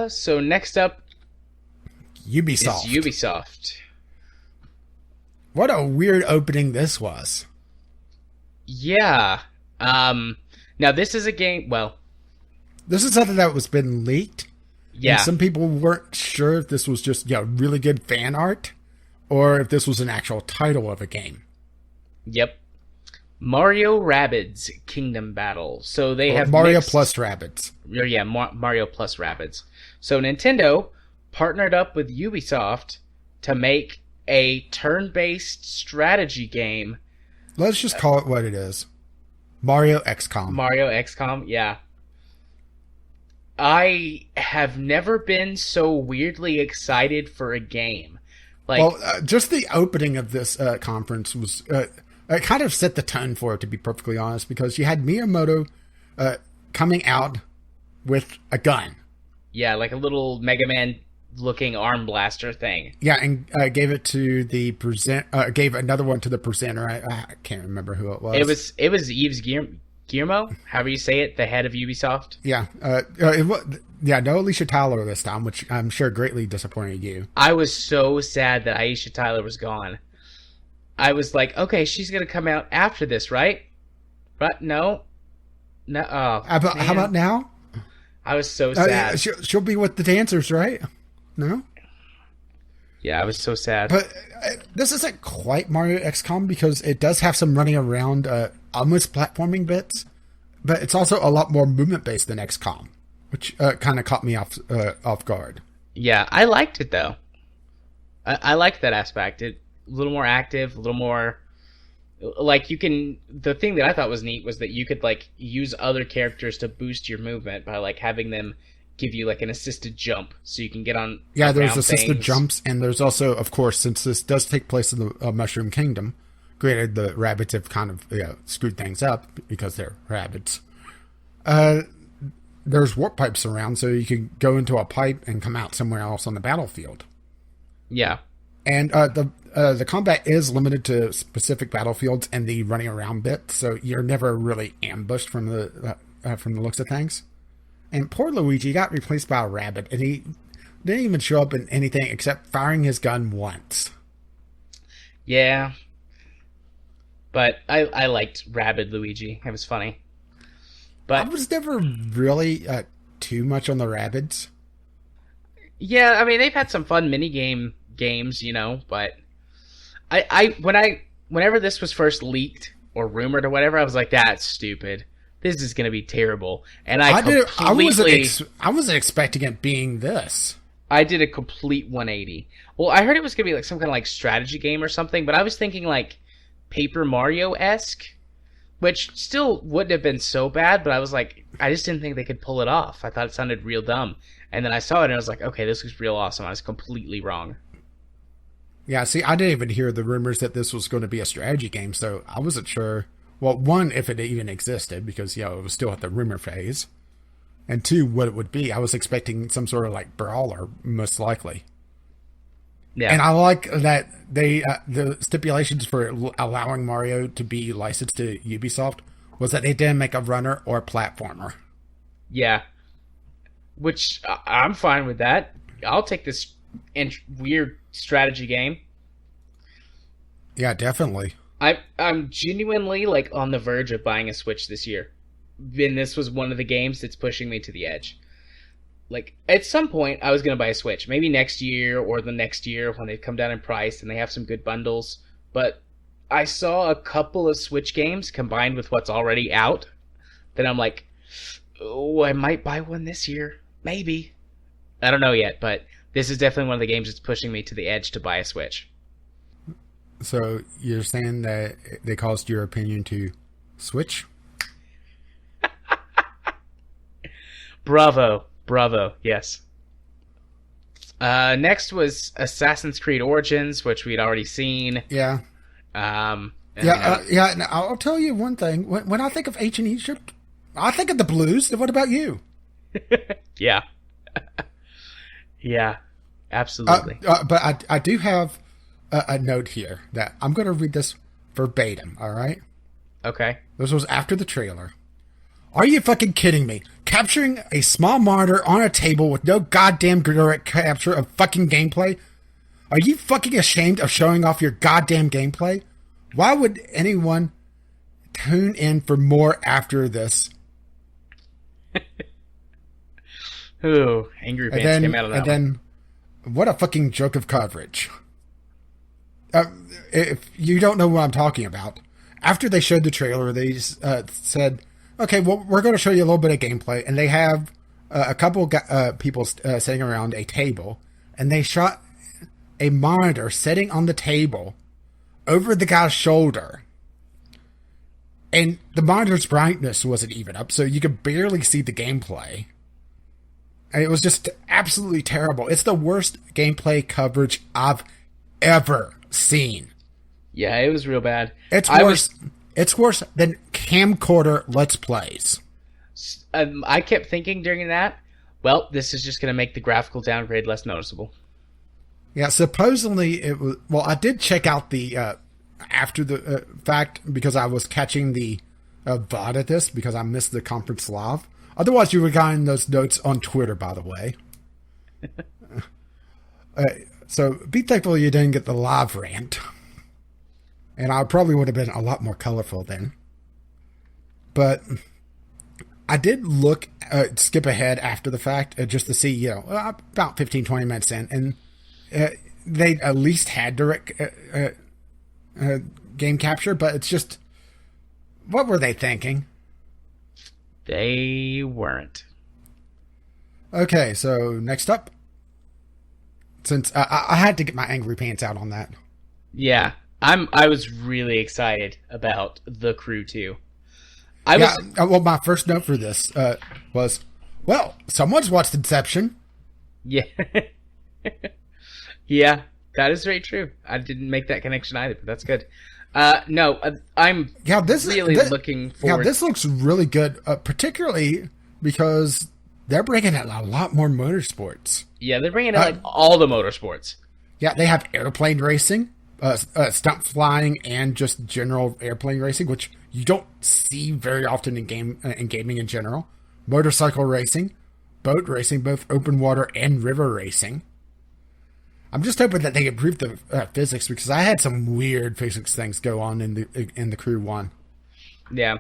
So next up Ubisoft. is Ubisoft. What a weird opening this was. Yeah. Now this is a game. Well, This is something that was been leaked. yeah. And some people weren't sure if this was just really good fan art or if this was an actual title of a game. Yep. Mario Rabbids Kingdom Battle. So they Or have Mario mixed, plus Rabbids. Yeah, Mario plus Rabbids. So Nintendo partnered up with Ubisoft to make a turn-based strategy game. Let's just call it what it is. Mario XCOM. Mario XCOM, yeah. I have never been so weirdly excited for a game. Like, Well, just the opening of this conference was it kind of set the tone for it, to be perfectly honest, because you had Miyamoto coming out with a gun. yeah, like a little Mega Man looking arm blaster thing. Yeah, and gave it to the gave another one to the presenter. I can't remember who it was. It was Yves Guillemot, however you say it, the head of Ubisoft. Yeah, no Alicia Tyler this time, which I'm sure greatly disappointed you. I was so sad that Aisha Tyler was gone. I was like, okay, she's gonna come out after this, right? But no. Oh, How man. about now? I was so sad. She'll be with the dancers, right? No? Yeah, I was so sad. But this isn't quite Mario XCOM because it does have some running around, almost platforming bits, but it's also a lot more movement-based than XCOM, which kind of caught me off guard. Yeah, I liked it though. I liked that aspect. It a little more active, a little more like you can. The thing that I thought was neat was that you could like use other characters to boost your movement by like having them give you like an assisted jump, so you can get on. Yeah, there's around assisted things. jumps, and there's also, of course, since this does take place in the Mushroom Kingdom, granted the rabbits have kind of screwed things up because they're rabbits. There's warp pipes around, so you can go into a pipe and come out somewhere else on the battlefield. Yeah. And the combat is limited to specific battlefields and the running around bit, so you're never really ambushed from the looks of things. And poor Luigi got replaced by a rabbit, and he didn't even show up in anything except firing his gun once. Yeah. But I liked Rabid Luigi. It was funny. But I was never really too much on the rabbits. yeah, I mean they've had some fun games, you know, but whenever this was first leaked or rumored or whatever, I was like, that's stupid. This is going to be terrible. And I wasn't expecting it being this. I did a complete 180. Well, I heard it was going to be like some kind of like strategy game or something, but I was thinking like Paper Mario-esque, which still wouldn't have been so bad, but I was like, I just didn't think they could pull it off. I thought it sounded real dumb. And then I saw it and I was like, okay, this looks real awesome. I was completely wrong. Yeah, see, I didn't even hear the rumors that this was going to be a strategy game, so I wasn't sure. Well, one, if it even existed, because, it was still at the rumor phase. And two, what it would be. I was expecting some sort of, like, brawler, most likely. Yeah. And I like that the stipulations for allowing Mario to be licensed to Ubisoft was that they didn't make a runner or a platformer. Yeah. Which, I'm fine with that. I'll take this weird strategy game. Yeah, definitely. I'm genuinely like on the verge of buying a Switch this year. And this was one of the games that's pushing me to the edge. Like, at some point, I was going to buy a Switch. Maybe next year or the next year when they come down in price and they have some good bundles. But I saw a couple of Switch games combined with what's already out that I'm like, oh, I might buy one this year. Maybe. I don't know yet, but this is definitely one of the games that's pushing me to the edge to buy a Switch. So you're saying that they caused your opinion to switch? Bravo. Yes. Next was Assassin's Creed Origins, which we'd already seen. Yeah. And Now, I'll tell you one thing. When I think of ancient Egypt, I think of the blues. What about you? Yeah. Yeah. Absolutely. But I do have a note here that I'm going to read this verbatim, all right? Okay. This was after the trailer. Are you fucking kidding me? Capturing a small monitor on a table with no goddamn direct capture of fucking gameplay? Are you fucking ashamed of showing off your goddamn gameplay? Why would anyone tune in for more after this? Ooh, angry pants came out of that and then, what a fucking joke of coverage. If you don't know what I'm talking about, after they showed the trailer, they said, okay, well, we're going to show you a little bit of gameplay. And they have a couple people sitting around a table, and they shot a monitor sitting on the table over the guy's shoulder. And the monitor's brightness wasn't even up, so you could barely see the gameplay. And it was just absolutely terrible. It's the worst gameplay coverage I've ever seen. Yeah, it was real bad. It's worse. It's worse than camcorder Let's Plays. I kept thinking during that, well, this is just going to make the graphical downgrade less noticeable. Yeah, supposedly it was. Well, I did check out the after the fact because I was catching the VOD at this because I missed the conference live. Otherwise, you would have gotten those notes on Twitter, by the way. So be thankful you didn't get the live rant. And I probably would have been a lot more colorful then. But I did skip ahead after the fact just to see, about 15, 20 minutes in. And they at least had direct game capture, but it's just, what were they thinking? They weren't. Okay, so next up. Since I had to get my angry pants out on that. Yeah, I was really excited about The Crew 2. Well, my first note for this was, well, someone's watched Inception. Yeah. Yeah, that is very true. I didn't make that connection either, but that's good. No, I'm really looking forward. Yeah, this looks really good, particularly because they're bringing in a lot more motorsports. Yeah, they're bringing in all the motorsports. Yeah, they have airplane racing, stunt flying, and just general airplane racing, which you don't see very often in gaming in general. Motorcycle racing, boat racing, both open water and river racing. I'm just hoping that they improve the physics because I had some weird physics things go on in the Crew 1. Yeah.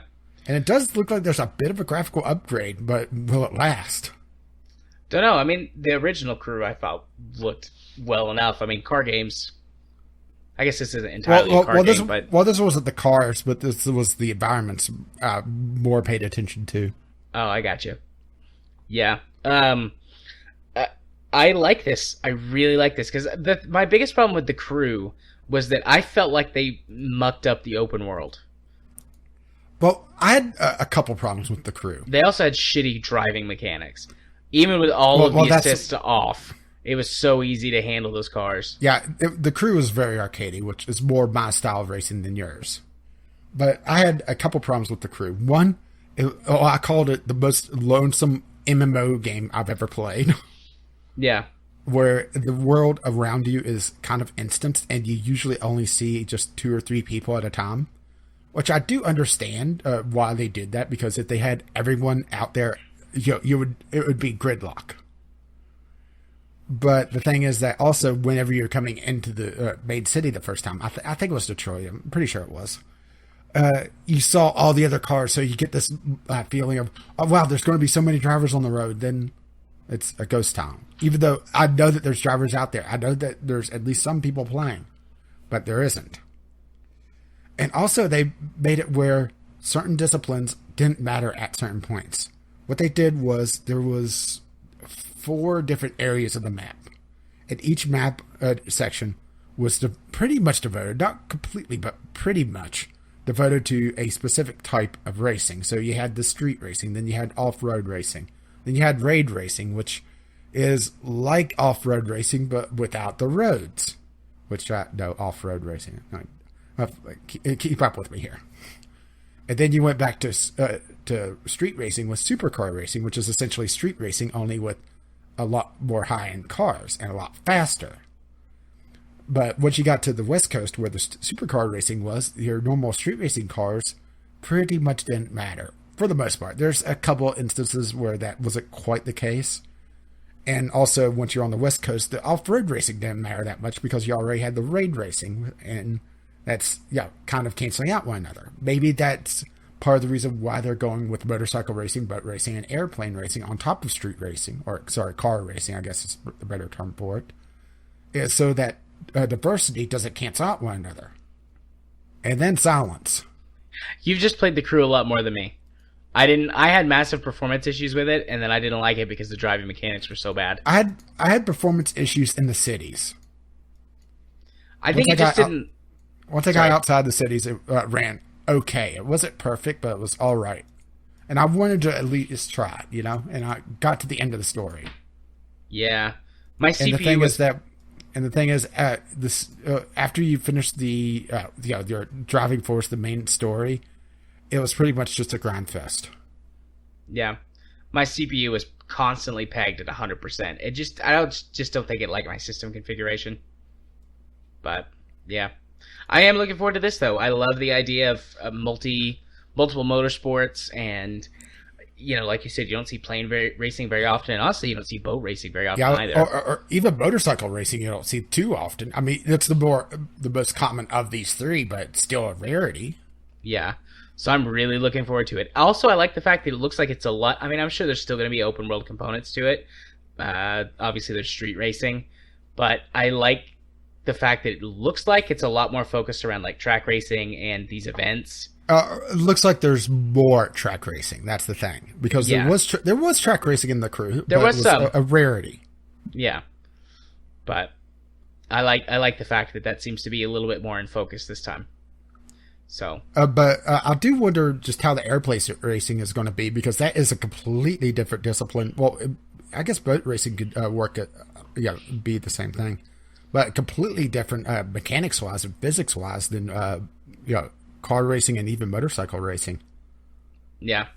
And it does look like there's a bit of a graphical upgrade, but will it last? Don't know. I mean, the original Crew I thought looked well enough. I mean, car games. I guess this isn't entirely a car game, but this wasn't the cars, but this was the environments more paid attention to. Oh, I got you. Yeah. I like this. I really like this because my biggest problem with The Crew was that I felt like they mucked up the open world. Well, I had a couple problems with The Crew. They also had shitty driving mechanics. Even with all of the assists off, it was so easy to handle those cars. Yeah, The Crew was very arcadey, which is more my style of racing than yours. But I had a couple problems with The Crew. One, I called it the most lonesome MMO game I've ever played. Yeah. Where the world around you is kind of instanced, and you usually only see just 2 or 3 people at a time. Which I do understand why they did that, because if they had everyone out there, it would be gridlock. But the thing is that also, whenever you're coming into the main city the first time, I think it was Detroit, I'm pretty sure it was, you saw all the other cars, so you get this feeling of, oh wow, there's going to be so many drivers on the road, then it's a ghost town. Even though I know that there's drivers out there, I know that there's at least some people playing, but there isn't. And also, they made it where certain disciplines didn't matter at certain points. What they did was there was 4 different areas of the map. And each map section was pretty much devoted, not completely, but pretty much devoted to a specific type of racing. So you had the street racing, then you had off-road racing. Then you had raid racing, which is like off-road racing, but without the roads. No, off-road racing. Keep up with me here. And then you went back to street racing with supercar racing, which is essentially street racing, only with a lot more high-end cars and a lot faster. But once you got to the West Coast, where the supercar racing was, your normal street racing cars pretty much didn't matter. for the most part. There's a couple instances where that wasn't quite the case. And also, once you're on the West Coast, the off-road racing didn't matter that much because you already had the raid racing. And that's, kind of canceling out one another. Maybe that's part of the reason why they're going with motorcycle racing, boat racing, and airplane racing on top of street racing. Car racing, I guess is the better term for it. Is so that diversity doesn't cancel out one another. And then silence. You've just played The Crew a lot more than me. I had massive performance issues with it, and then I didn't like it because the driving mechanics were so bad. I had performance issues in the cities. I think it just didn't... Once I got outside the cities, it ran okay. It wasn't perfect, but it was all right. And I wanted to at least try it, and I got to the end of the story. Yeah. My CPU And the thing is, after you finish your driving force, the main story, it was pretty much just a grind fest. Yeah. My CPU was constantly pegged at 100%. I just don't think it liked my system configuration. But, yeah. I am looking forward to this, though. I love the idea of multiple motorsports, and, like you said, you don't see plane racing very often, and also you don't see boat racing very often either. Or even motorcycle racing you don't see too often. I mean, it's the most common of these three, but still a rarity. Yeah. So I'm really looking forward to it. Also, I like the fact that it looks like it's a lot... I mean, I'm sure there's still going to be open world components to it. Obviously, there's street racing. But I like the fact that it looks like it's a lot more focused around like track racing and these events. It looks like there's more track racing. That's the thing. Because there was track racing in The Crew. There was some. A rarity. Yeah. But I like the fact that seems to be a little bit more in focus this time. So, but I do wonder just how the airplane racing is going to be, because that is a completely different discipline. Well, I guess boat racing could be the same thing, but completely different mechanics wise and physics wise than car racing and even motorcycle racing. Yeah,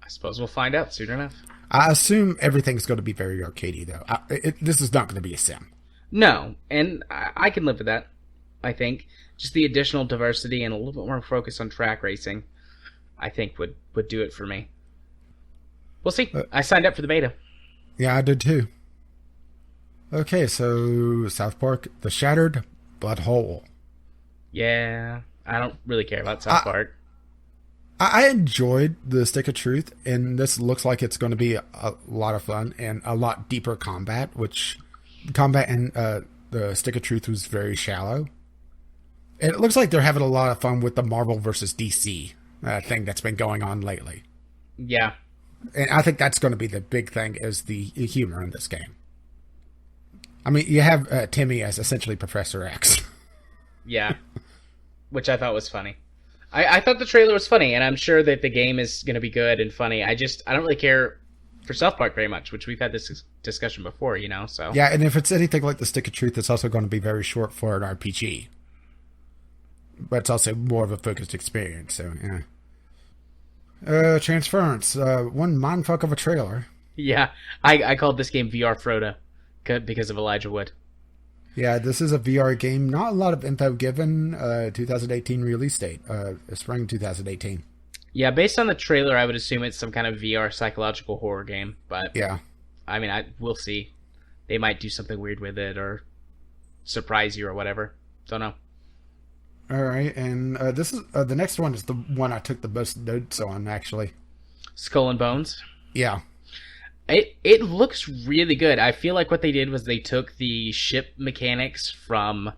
I suppose we'll find out soon enough. I assume everything's going to be very arcadey though. This is not going to be a sim. No, and I can live with that. I think just the additional diversity and a little bit more focus on track racing, I think would do it for me. We'll see. I signed up for the beta. Yeah, I did too. Okay, so South Park, The Shattered Blood Hole. Yeah, I don't really care about South Park. I enjoyed the Stick of Truth, and this looks like it's going to be a lot of fun and a lot deeper combat, which combat in the Stick of Truth was very shallow. And it looks like they're having a lot of fun with the Marvel versus DC thing that's been going on lately. Yeah. And I think that's going to be the big thing, is the humor in this game. I mean, you have Timmy as essentially Professor X. Yeah. Which I thought was funny. I thought the trailer was funny, and I'm sure that the game is going to be good and funny. I don't really care for South Park very much, which we've had this discussion before, so. Yeah, and if it's anything like the Stick of Truth, it's also going to be very short for an RPG. But it's also more of a focused experience, so yeah. Transference. One mindfuck of a trailer. Yeah, I called this game VR Frodo because of Elijah Wood. Yeah, this is a VR game. Not a lot of info given. 2018 release date. Spring 2018. Yeah, based on the trailer, I would assume it's some kind of VR psychological horror game. But yeah, I mean, we'll see. They might do something weird with it or surprise you or whatever. Don't know. All right, and this is the next one is the one I took the most notes on, actually. Skull and Bones. Yeah, it looks really good. I feel like what they did was they took the ship mechanics from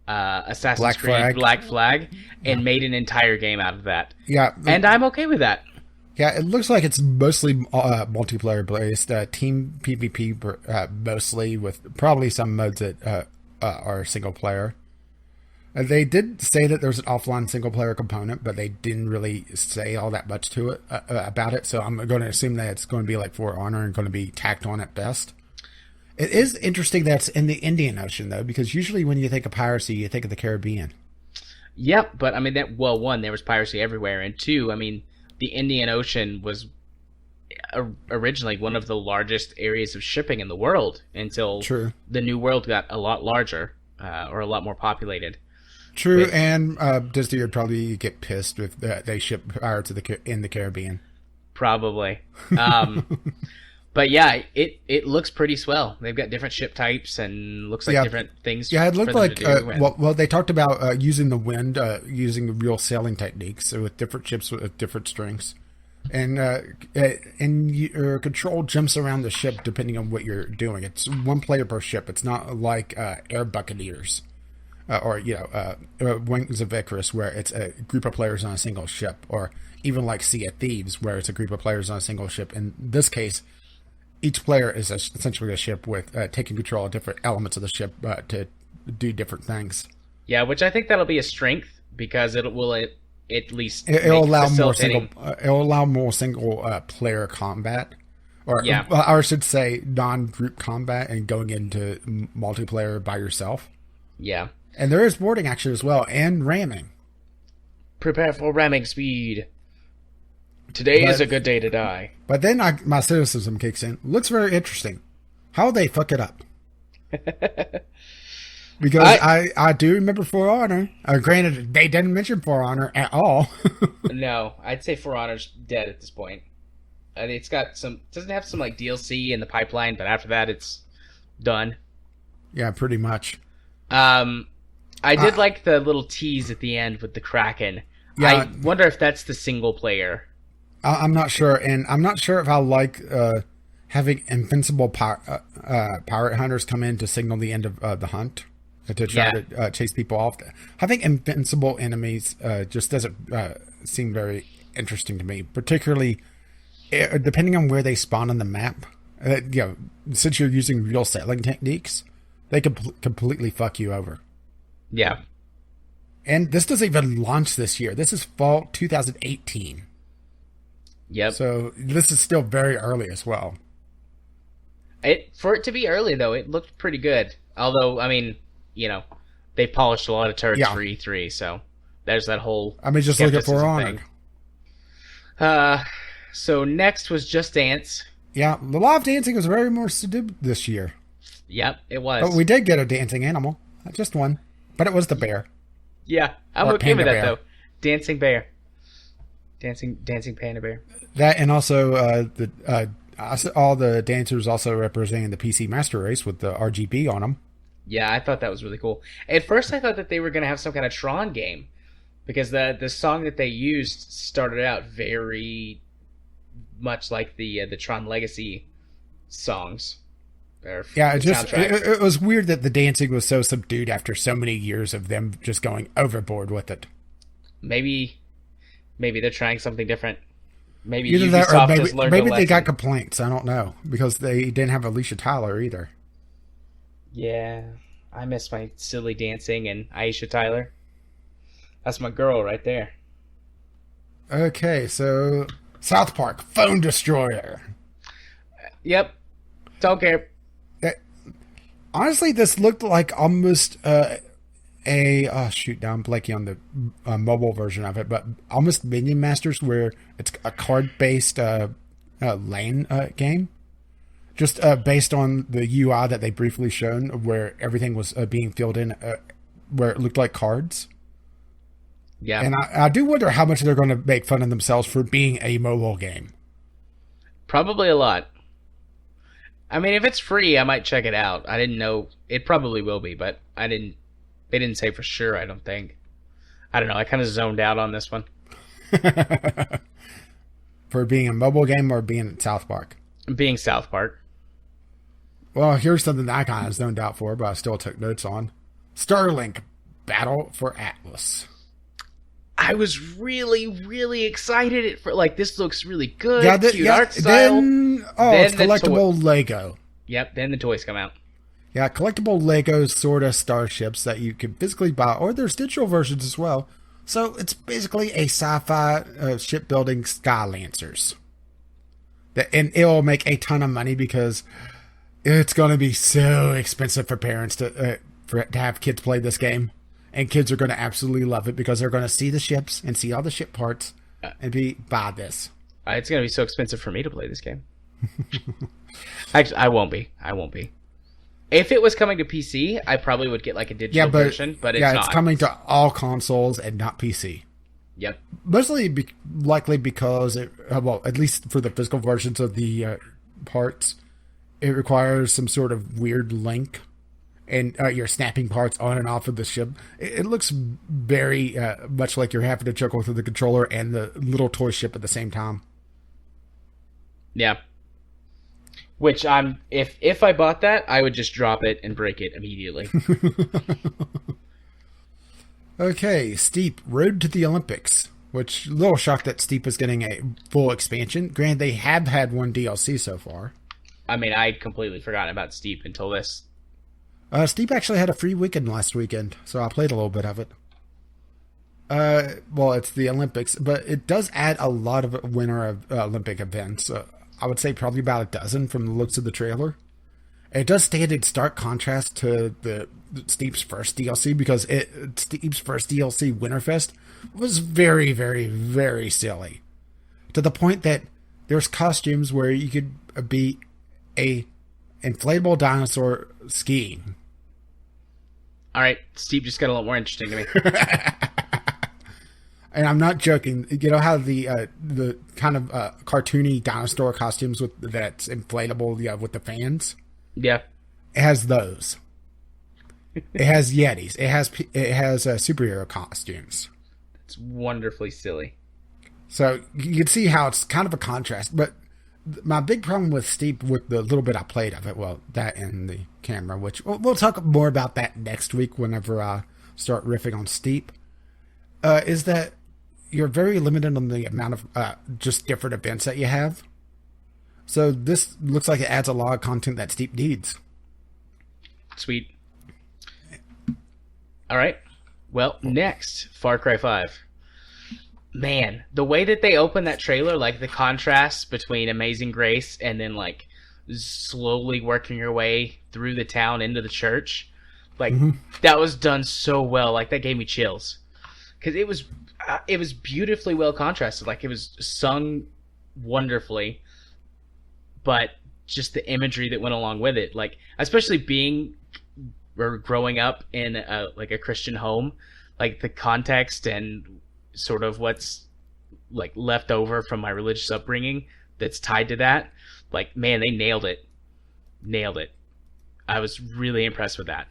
Assassin's Creed Black Flag and made an entire game out of that. Yeah, and I'm okay with that. Yeah, it looks like it's mostly multiplayer based, team PvP mostly, with probably some modes that are single player. They did say that there's an offline single-player component, but they didn't really say all that much to it about it, so I'm going to assume that it's going to be like For Honor and going to be tacked on at best. It is interesting that it's in the Indian Ocean, though, because usually when you think of piracy, you think of the Caribbean. Yep, but I mean, one, there was piracy everywhere, and two, I mean, the Indian Ocean was originally one of the largest areas of shipping in the world until the New World got a lot larger, or a lot more populated. True, and Disney would probably get pissed if they ship pirates in the Caribbean. Probably. But yeah, it looks pretty swell. They've got different ship types and looks like different things. Yeah, it looked for them like to do. well, they talked about using the wind, using real sailing techniques, so with different ships with different strengths, and your control jumps around the ship depending on what you're doing. It's one player per ship. It's not like Air Buccaneers or Wings of Icarus, where it's a group of players on a single ship, or even like Sea of Thieves, where it's a group of players on a single ship. In this case, each player is essentially a ship with taking control of different elements of the ship to do different things. Yeah, which I think that'll be a strength because it will at least it'll allow more single player combat, or I should say non-group combat, and going into multiplayer by yourself. Yeah, and there is boarding action as well, and ramming. Prepare for ramming speed. Today is a good day to die. But then my cynicism kicks in. Looks very interesting. How they fuck it up? Because I do remember For Honor. Granted, they didn't mention For Honor at all. No, I'd say For Honor's dead at this point. It's got doesn't have some like DLC in the pipeline, but after that, it's done. Yeah, pretty much. I did like the little tease at the end with the Kraken. Yeah, I wonder if that's the single player. I'm not sure, and I'm not sure if I like having invincible pirate hunters come in to signal the end of the hunt, to try to chase people off. Having invincible enemies just doesn't seem very interesting to me, particularly depending on where they spawn on the map. Since you're using real sailing techniques, they could completely fuck you over. Yeah. And this doesn't even launch this year. This is fall 2018. Yep. So this is still very early as well. For it to be early, though, it looked pretty good. Although, I mean, they polished a lot of turrets for E3, so there's that whole. I mean, just look at For Honor. So next was Just Dance. Yeah, the live dancing was very more subdued this year. Yep, it was. But we did get a dancing animal, just one, but it was the bear. Yeah, I'm okay with that though. Dancing bear. Dancing panda bear. That, and also all the dancers also representing the PC Master Race with the RGB on them. Yeah, I thought that was really cool. At first, I thought that they were going to have some kind of Tron game, because the song that they used started out very much like the Tron Legacy songs. Yeah, it was weird that the dancing was so subdued after so many years of them just going overboard with it. Maybe they're trying something different. Maybe either Ubisoft that, or has learned maybe a they got lesson. complaints. I don't know, because they didn't have Alicia Tyler either. Yeah, I miss my silly dancing and Aisha Tyler. That's my girl right there. Okay, so South Park Phone Destroyer. Yep, don't care. Honestly, this looked like almost now I'm blanking on the mobile version of it, but almost Minion Masters, where it's a card-based lane game, just based on the UI that they briefly shown, where everything was being filled in, where it looked like cards. Yeah, and I do wonder how much they're going to make fun of themselves for being a mobile game. Probably a lot. I mean, if it's free, I might check it out. I didn't know. It probably will be, but they didn't say for sure, I don't think. I don't know. I kind of zoned out on this one. For being a mobile game or being South Park? Being South Park. Well, here's something that I kind of zoned out for, but I still took notes on. Starlink Battle for Atlas. I was really, really excited for this looks really good. Yeah, cute art style. Then it's collectible Lego. Yep, then the toys come out. Yeah, collectible Lego sort of starships that you can physically buy, or there's digital versions as well. So it's basically a sci-fi shipbuilding Sky Lancers. And it'll make a ton of money because it's going to be so expensive for parents to have kids play this game. And kids are going to absolutely love it because they're going to see the ships and see all the ship parts and buy this. It's going to be so expensive for me to play this game. Actually, I won't be. If it was coming to PC, I probably would get a digital version, but it's not. Yeah, it's coming to all consoles and not PC. Yep. Mostly likely because well, at least for the physical versions of the parts, it requires some sort of weird link, and you're snapping parts on and off of the ship. It looks very much like you're having to juggle through the controller and the little toy ship at the same time. Yeah. Which if I bought that, I would just drop it and break it immediately. Okay, Steep, Road to the Olympics. Which, a little shocked that Steep is getting a full expansion. Granted, they have had one DLC so far. I mean, I'd completely forgotten about Steep until this. Steep actually had a free weekend last weekend, so I played a little bit of it. Well, it's the Olympics, but it does add a lot of Winter Olympic events. I would say probably about a dozen from the looks of the trailer. It does stand in stark contrast to the Steep's first DLC, because Steep's first DLC, Winterfest, was very, very, very silly. To the point that there's costumes where you could be a inflatable dinosaur skiing. All right, Steep just got a lot more interesting to me. And I'm not joking. You know how the kind of cartoony dinosaur costumes that's inflatable with the fans? Yeah. It has those. It has Yetis. It has superhero costumes. It's wonderfully silly. So you can see how it's kind of a contrast. But my big problem with Steep, with the little bit I played of it, well, that and the camera, which we'll talk more about that next week whenever I start riffing on Steep, is that you're very limited on the amount of just different events that you have. So this looks like it adds a lot of content that Steep needs. Sweet. All right. Well, next, Far Cry 5. Man, the way that they open that trailer, like the contrast between Amazing Grace and then like slowly working your way through the town into the church, like that was done so well. Like that gave me chills, because it was beautifully well contrasted. Like it was sung wonderfully, but just the imagery that went along with it, like especially being or growing up in like a Christian home, like the context and sort of what's like left over from my religious upbringing that's tied to that, like, man, they nailed it. I was really impressed with that.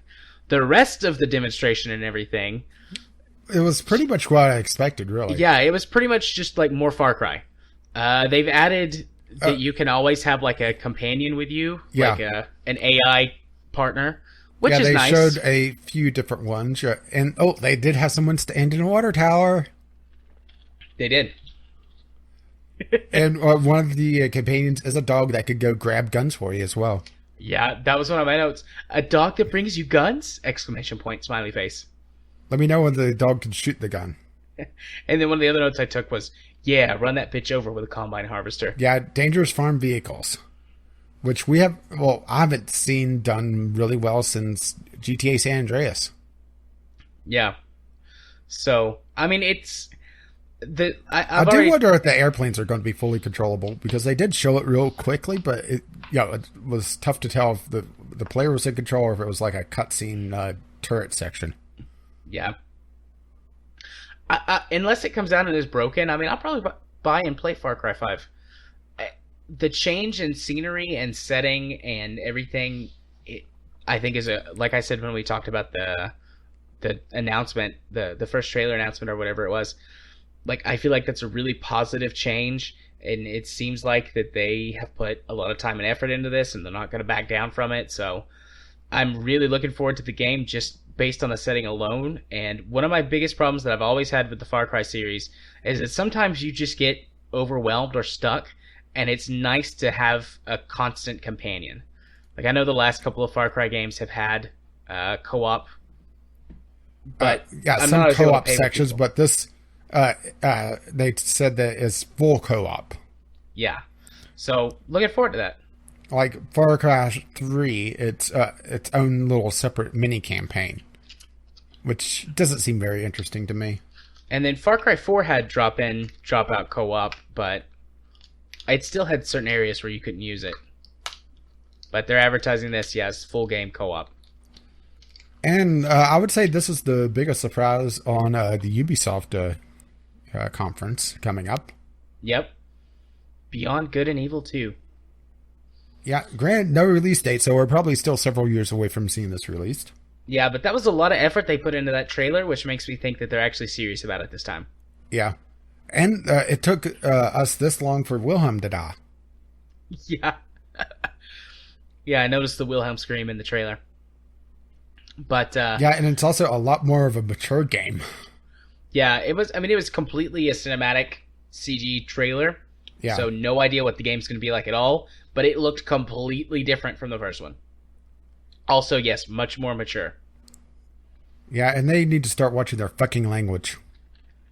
The rest of the demonstration and everything, it was pretty much what I expected, really. Yeah, it was pretty much just like more Far Cry. They've added that you can always have like a companion with you, like an AI partner, which is nice. Yeah, they showed a few different ones, and they did have someone stand in a water tower. They did. And one of the companions is a dog that could go grab guns for you as well. Yeah, that was one of my notes. A dog that brings you guns? Exclamation point, smiley face. Let me know when the dog can shoot the gun. And then one of the other notes I took was, yeah, run that bitch over with a combine harvester. Yeah, dangerous farm vehicles. Which I haven't seen done really well since GTA San Andreas. Yeah. So, I mean, it's... I do wonder if the airplanes are going to be fully controllable, because they did show it real quickly, but it was tough to tell if the player was in control or if it was like a cutscene turret section. Yeah. Unless it comes out and is broken, I mean, I'll probably buy and play Far Cry 5. The change in scenery and setting and everything, I think is like I said when we talked about the announcement, the first trailer announcement or whatever it was. Like, I feel like that's a really positive change, and it seems like that they have put a lot of time and effort into this, and they're not going to back down from it. So I'm really looking forward to the game just based on the setting alone. And one of my biggest problems that I've always had with the Far Cry series is that sometimes you just get overwhelmed or stuck, and it's nice to have a constant companion. Like, I know the last couple of Far Cry games have had co-op, but some co-op sections, but this... they said that it's full co-op. Yeah. So, looking forward to that. Like Far Cry 3, it's its own little separate mini campaign, which doesn't seem very interesting to me. And then Far Cry 4 had drop in, drop out co-op, but it still had certain areas where you couldn't use it. But they're advertising this, yes, full game co-op. And I would say this is the biggest surprise on the Ubisoft conference coming up. Yep. Beyond Good and Evil 2. Yeah, granted, no release date, so we're probably still several years away from seeing this released. Yeah, but that was a lot of effort they put into that trailer, which makes me think that they're actually serious about it this time. Yeah. And it took us this long for Wilhelm to die. Yeah. Yeah, I noticed the Wilhelm scream in the trailer. But yeah, and it's also a lot more of a mature game. Yeah, it was completely a cinematic CG trailer. Yeah. So no idea what the game's going to be like at all, but it looked completely different from the first one. Also, yes, much more mature. Yeah, and they need to start watching their fucking language.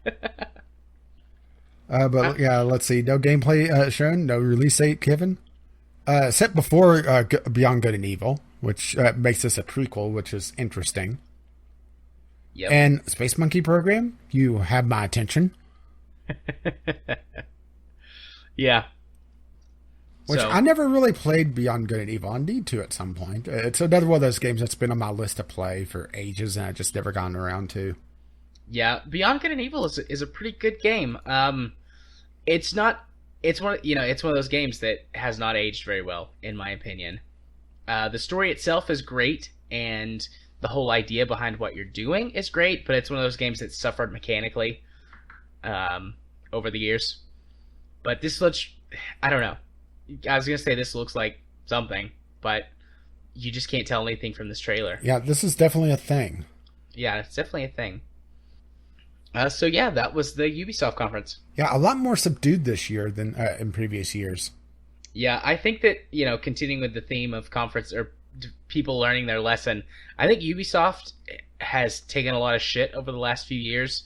But yeah, let's see. No gameplay shown, no release date given. Set before Beyond Good and Evil, which makes this a prequel, which is interesting. Yep. And Space Monkey Program, you have my attention. Yeah. Which I never really played Beyond Good and Evil. I need to at some point. It's another one of those games that's been on my list to play for ages, and I just never gotten around to. Yeah, Beyond Good and Evil is a pretty good game. It's one of those games that has not aged very well, in my opinion. The story itself is great, and the whole idea behind what you're doing is great, but it's one of those games that suffered mechanically over the years. But this looks, I don't know. I was going to say this looks like something, but you just can't tell anything from this trailer. Yeah, this is definitely a thing. Yeah, it's definitely a thing. So yeah, that was the Ubisoft conference. Yeah, a lot more subdued this year than in previous years. Yeah, I think that, continuing with the theme of conference or people learning their lesson, I think Ubisoft has taken a lot of shit over the last few years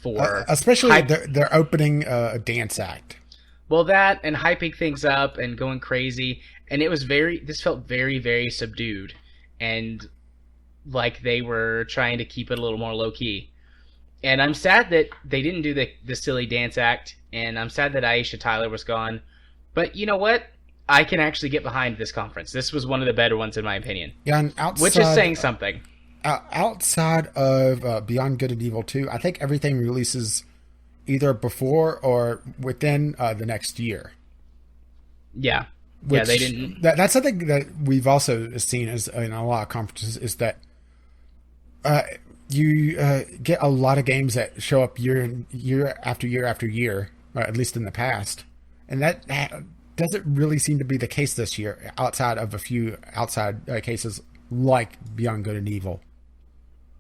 for... especially their opening dance act. Well, that and hyping things up and going crazy, and this felt very, very subdued, and like they were trying to keep it a little more low-key. And I'm sad that they didn't do the silly dance act, and I'm sad that Aisha Tyler was gone. But you know what? I can actually get behind this conference. This was one of the better ones, in my opinion. Yeah, and which is saying something. Outside of Beyond Good and Evil 2, I think everything releases either before or within the next year. Yeah. Which, they didn't... That's something that we've also seen in a lot of conferences, is that you get a lot of games that show up year after year after year, at least in the past. And that doesn't really seem to be the case this year, outside of a few outside cases like Beyond Good and Evil.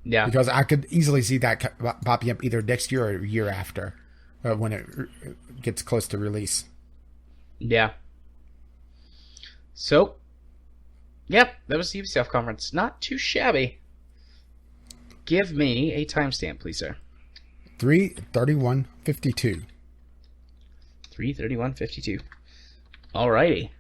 Yeah. Because I could easily see that popping up either next year or a year after, when it gets close to release. Yeah. So, yep, that was the Ubisoft conference. Not too shabby. Give me a timestamp, please, sir. 3:31:52. 3:31:52. Alrighty.